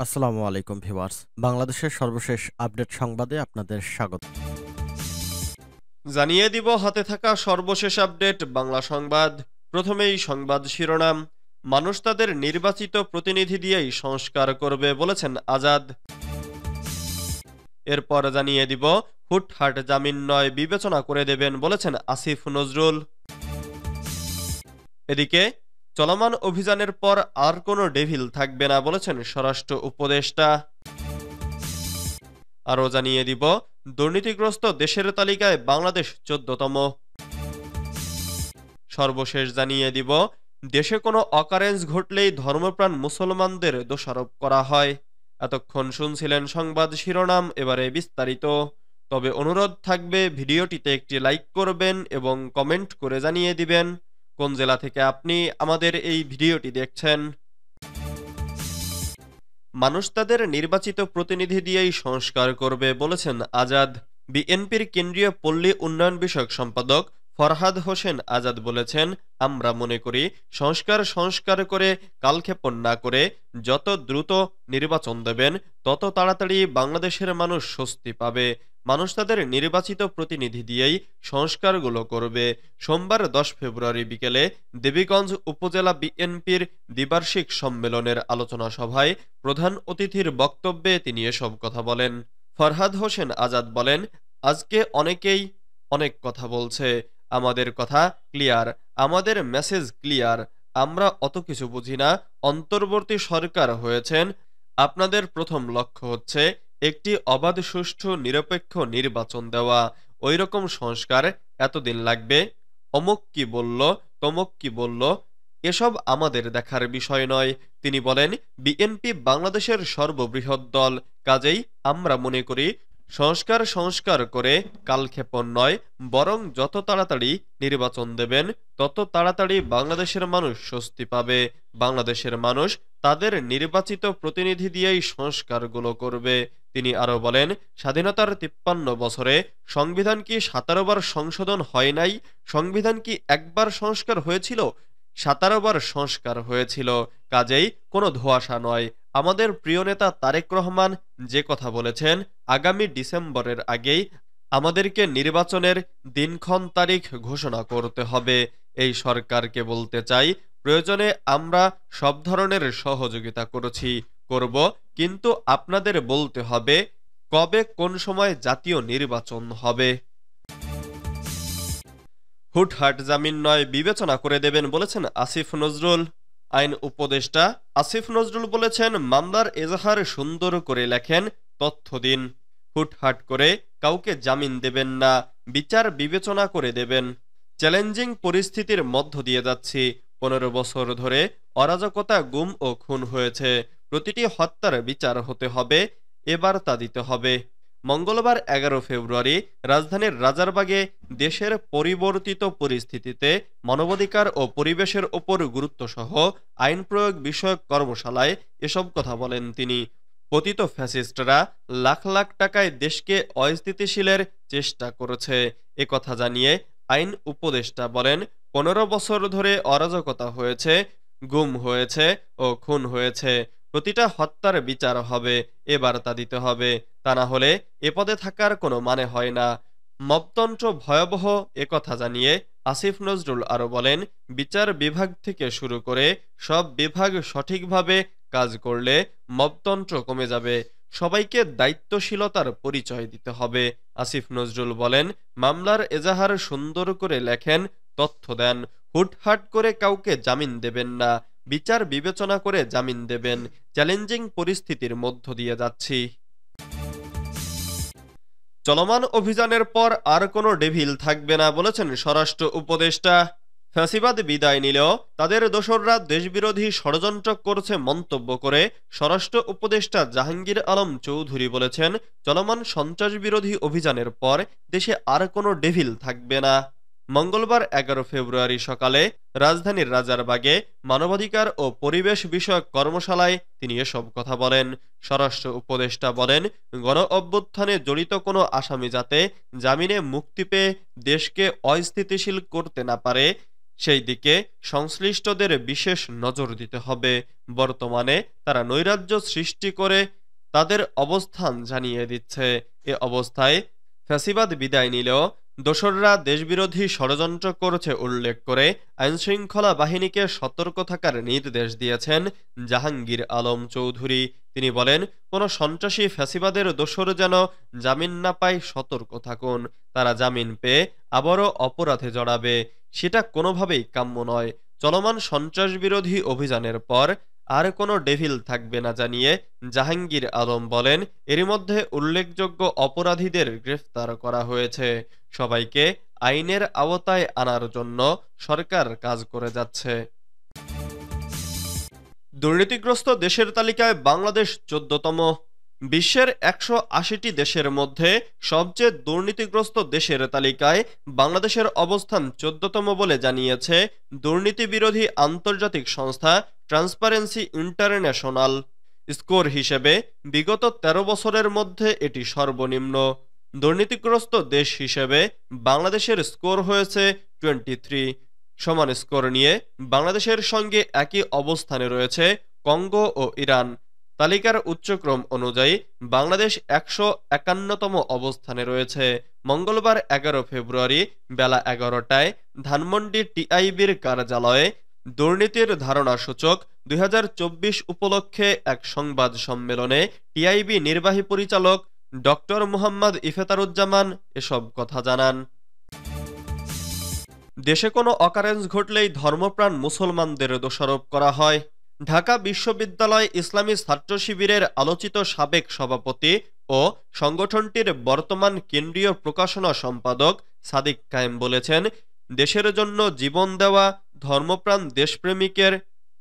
আসসালামু আলাইকুম ভিউয়ার্স। বাংলাদেশের সর্বশেষ আপডেট সংবাদে আপনাদের স্বাগত। জানিয়ে দিব হাতে থাকা সর্বশেষ আপডেট বাংলা সংবাদ। প্রথমেই সংবাদ শিরোনাম। মানুষ তাদের নির্বাচিত প্রতিনিধি দিয়েই সংস্কার করবে বলেছেন আজাদ। এরপর জানিয়ে দিব হুটহাট জামিন নয়, বিবেচনা করে দেবেন বলেছেন আসিফ নজরুল। এদিকে চলমান অভিযানের পর আর কোনো ডেভিল থাকবে না বলেছেন স্বরাষ্ট্র উপদেষ্টা। আরও জানিয়ে দিব দুর্নীতিগ্রস্ত দেশের তালিকায় বাংলাদেশ 14তম। সর্বশেষ জানিয়ে দিব দেশে কোনো অকারেন্স ঘটলেই ধর্মপ্রাণ মুসলমানদের দোষারোপ করা হয়। এতক্ষণ শুনছিলেন সংবাদ শিরোনাম, এবারে বিস্তারিত। তবে অনুরোধ থাকবে ভিডিওটিতে একটি লাইক করবেন এবং কমেন্ট করে জানিয়ে দিবেন কোন জেলা থেকে আপনি আমাদের এই ভিডিওটি দেখছেন। মানুষ তাদের নির্বাচিত প্রতিনিধি দিয়েই সংস্কার করবে বলেছেন আজাদ। বিএনপির কেন্দ্রীয় পল্লী উন্নয়ন বিষয়ক সম্পাদক ফরহাদ হোসেন আজাদ বলেছেন, আমরা মনে করি সংস্কার করে কালক্ষেপণ না করে যত দ্রুত নির্বাচন দেবেন তত তাড়াতাড়ি বাংলাদেশের মানুষ স্বস্তি পাবে। মানুষ তাদের নির্বাচিত প্রতিনিধি দিয়েই সংস্কারগুলো করবে। সোমবার 10 ফেব্রুয়ারি বিকেলে দেবীগঞ্জ উপজেলা বিএনপির দ্বিবার্ষিক সম্মেলনের আলোচনা সভায় প্রধান অতিথির বক্তব্যে তিনি এসব কথা বলেন। ফরহাদ হোসেন আজাদ বলেন, আজকে অনেকেই অনেক কথা বলছে, আমাদের কথা ক্লিয়ার, আমাদের মেসেজ ক্লিয়ার, আমরা অত কিছু বুঝি না। অন্তর্বর্তী সরকার হয়েছেন, আপনাদের প্রথম লক্ষ্য হচ্ছে একটি অবাধ সুষ্ঠু নিরপেক্ষ নির্বাচন দেওয়া। ওই রকম সংস্কার এতদিন লাগবে, অমুক কি বলল তমুক কি বলল, এসব আমাদের দেখার বিষয় নয়। তিনি বলেন, বিএনপি বাংলাদেশের সর্ববৃহৎ দল, কাজেই আমরা মনে করি সংস্কার করে কালক্ষেপণ নয়, বরং যত তাড়াতাড়ি নির্বাচন দেবেন তত তাড়াতাড়ি বাংলাদেশের মানুষ স্বস্তি পাবে। বাংলাদেশের মানুষ তাদের নির্বাচিত প্রতিনিধি দিয়েই সংস্কারগুলো করবে। তিনি আরো বলেন, স্বাধীনতার 53 বছরে সংবিধান কি 17 বার সংশোধন হয় নাই? সংবিধান কি একবার সংস্কার হয়েছিল? 17 বার সংস্কার হয়েছিল, কাজেই কোনো ধোঁয়াশা নয়। আমাদের প্রিয় নেতা তারেক রহমান যে কথা বলেছেন, আগামী ডিসেম্বরের আগেই আমাদেরকে নির্বাচনের দিনক্ষণ তারিখ ঘোষণা করতে হবে। এই সরকারকে বলতে চাই, প্রয়োজনে আমরা সব ধরনের সহযোগিতা করব, কিন্তু আপনাদের বলতে হবে কবে কোন সময় জাতীয় নির্বাচন হবে। হুটহাট জামিন নয়, বিবেচনা করে দেবেন বলেছেন আসিফ নজরুল। আইন উপদেষ্টা আসিফ নজরুল বলেছেন, মামলার এজাহার সুন্দর করে লেখেন, তথ্য দিন। হুটহাট করে কাউকে জামিন দেবেন না, বিচার বিবেচনা করে দেবেন। চ্যালেঞ্জিং পরিস্থিতির মধ্য দিয়ে যাচ্ছি। 15 বছর ধরে অরাজকতা, গুম ও খুন হয়েছে। প্রতিটি হত্যার বিচার হতে হবে, এবার তা দিতে হবে। মঙ্গলবার 11 ফেব্রুয়ারি রাজধানীর রাজারবাগে দেশের পরিবর্তিত পরিস্থিতিতে মানবাধিকার ও পরিবেশের ওপর গুরুত্বসহ আইন প্রয়োগ বিষয়ক কর্মশালায় এসব কথা বলেন তিনি। পতিত ফ্যাসিস্টরা লাখ লাখ টাকায় দেশকে অস্থিতিশীলের চেষ্টা করেছে, একথা জানিয়ে আইন উপদেষ্টা বলেন, 15 বছর ধরে অরাজকতা হয়েছে, গুম হয়েছে ও খুন হয়েছে। প্রতিটা হত্যার বিচার হবে, এবার তা দিতে হবে। তা না হলে এ পদে থাকার কোনো মানে হয় না। মবতন্ত্র ভয়াবহ, একথা জানিয়ে আসিফ নজরুল আরো বলেন, বিচার বিভাগ থেকে শুরু করে সব বিভাগ সঠিকভাবে কাজ করলে মবতন্ত্র কমে যাবে। সবাইকে দায়িত্বশীলতার পরিচয় দিতে হবে। আসিফ নজরুল বলেন, মামলার এজাহার সুন্দর করে লেখেন, তথ্য দেন। হুটহাট করে কাউকে জামিন দেবেন না, বিচার বিবেচনা করে জামিন দেবেন। চ্যালেঞ্জিং পরিস্থিতির মধ্য দিয়ে যাচ্ছি। চলমান অভিযানের পর আর কোনো ডেভিল থাকবে না বলেছেন স্বরাষ্ট্র উপদেষ্টা। ফ্যাসিবাদ বিদায় নিলেও তাদের দোসররা দেশবিরোধী ষড়যন্ত্র করছে মন্তব্য করে স্বরাষ্ট্র উপদেষ্টা জাহাঙ্গীর আলম চৌধুরী বলেছেন, চলমান সন্ত্রাস বিরোধী অভিযানের পর দেশে আর কোনো ডেভিল থাকবে না। মঙ্গলবার 11 ফেব্রুয়ারি সকালে রাজধানীর রাজারবাগে মানবাধিকার ও পরিবেশ বিষয়ক কর্মশালায় তিনি এসব কথা বলেন। স্বরাষ্ট্র উপদেষ্টা বলেন, গণ অভ্যুত্থানে জড়িত কোনো আসামি যাতে জামিনে মুক্তি পেয়ে দেশকে অস্থিতিশীল করতে না পারে, সেই দিকে সংশ্লিষ্টদের বিশেষ নজর দিতে হবে। বর্তমানে তারা নৈরাজ্য সৃষ্টি করে তাদের অবস্থান জানিয়ে দিচ্ছে। এ অবস্থায় ফ্যাসিবাদ বিদায় নিলেও দোসররা দেশবিরোধী ষড়যন্ত্র করছে উল্লেখ করে আইনশৃঙ্খলা বাহিনীকে সতর্ক থাকার নির্দেশ দিয়েছেন জাহাঙ্গীর আলম চৌধুরী। তিনি বলেন, কোনো সন্ত্রাসী ফ্যাসিবাদের দোসর যেন জামিন না পায়, সতর্ক থাকুন। তারা জামিন পেয়ে আবারও অপরাধে জড়াবে, সেটা কোনোভাবেই কাম্য নয়। চলমান সন্ত্রাস বিরোধী অভিযানের পর আর কোনো ডেভিল থাকবে না জানিয়ে জাহাঙ্গীর আলম বলেন, এরই মধ্যে উল্লেখযোগ্য অপরাধীদের গ্রেফতার করা হয়েছে। সবাইকে আইনের আওতায় আনার জন্য সরকার কাজ করে যাচ্ছে। দুর্নীতিগ্রস্ত দেশের তালিকায় বাংলাদেশ ১৪তম। বিশ্বের ১৮০টি দেশের মধ্যে সবচেয়ে দুর্নীতিগ্রস্ত দেশের তালিকায় বাংলাদেশের অবস্থান ১৪তম বলে জানিয়েছে দুর্নীতি বিরোধী আন্তর্জাতিক সংস্থা ট্রান্সপারেন্সি ইন্টারন্যাশনাল। স্কোর হিসেবে বিগত ১৩ বছরের মধ্যে এটি সর্বনিম্ন। দুর্নীতিগ্রস্ত দেশ হিসেবে বাংলাদেশের স্কোর হয়েছে 23। সমান স্কোর নিয়ে বাংলাদেশের সঙ্গে একই অবস্থানে রয়েছে কঙ্গো ও ইরান। তালিকার উচ্চক্রম অনুযায়ী বাংলাদেশ ১৫১তম অবস্থানে রয়েছে। মঙ্গলবার ১১ ফেব্রুয়ারি বেলা ১১টায় ধানমন্ডি টিআইবির কার্যালয়ে দুর্নীতির ধারণা সূচক ২০২৪ উপলক্ষে এক সংবাদ সম্মেলনে টিআইবি নির্বাহী পরিচালক ডক্টর মুহাম্মদ ইফতেখারুজ্জামান এসব কথা জানান। দেশে কোনো অকারেন্স ঘটলেই ধর্মপ্রাণ মুসলমানদের দোষারোপ করা হয়। ঢাকা বিশ্ববিদ্যালয় ইসলামী ছাত্র শিবিরের আলোচিত সাবেক সভাপতি ও সংগঠনটির বর্তমান কেন্দ্রীয় প্রকাশনা সম্পাদক সাদিক কায়েম বলেছেন, দেশের জন্য জীবন দেওয়া ধর্মপ্রাণ দেশপ্রেমিকের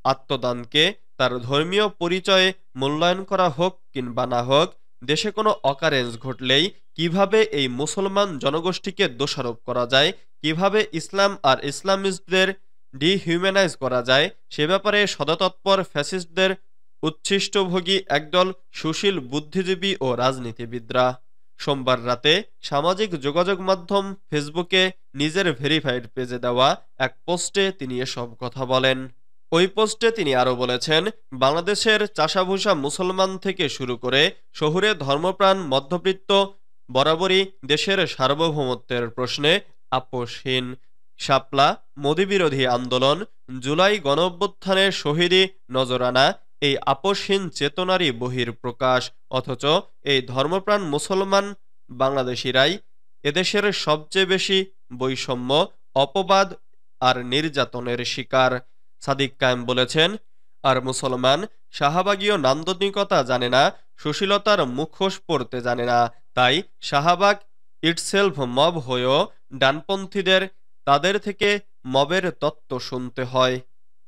আত্মদানকে তার ধর্মীয় পরিচয়ে মূল্যায়ন করা হোক কিংবা না হোক, দেশে কোনো অকারেন্স ঘটলেই কিভাবে এই মুসলমান জনগোষ্ঠীকে দোষারোপ করা যায়, কিভাবে ইসলাম আর ইসলামিস্টদের ডিহিউম্যানাইজ করা যায়, সে ব্যাপারে সদতৎপর ফ্যাসিস্টদের উচ্ছিষ্টভোগী একদল সুশীল বুদ্ধিজীবী ও রাজনীতিবিদরা। সোমবার রাতে সামাজিক যোগাযোগ মাধ্যম ফেসবুকে নিজের ভেরিফাইড পেজে দেওয়া এক পোস্টে তিনি এসব কথা বলেন। ওই পোস্টে তিনি আরও বলেছেন, বাংলাদেশের চাষাভুষা মুসলমান থেকে শুরু করে শহুরে ধর্মপ্রাণ মধ্যবিত্ত বরাবরই দেশের সার্বভৌমত্বের প্রশ্নে আপোষহীন। শাপলা মোদিবিরোধী আন্দোলন, জুলাই গণঅভ্যুত্থানের শহীদি নজরানা এই আপোষহীন চেতনারই বহিঃপ্রকাশ। অথচ এই ধর্মপ্রাণ মুসলমান বাংলাদেশিরাই এদেশের সবচেয়ে বেশি বৈষম্য, অপবাদ আর নির্যাতনের শিকার। সাদিক কায়েম বলেছেন, আর মুসলমান শাহবাগীয় নান্দনিকতা জানে না, সুশীলতার মুখোশ পরতে জানে না। তাই শাহবাগ ইটসেলফ মব হয়েও ডানপন্থীদের তাদের থেকে মবের তত্ত্ব শুনতে হয়।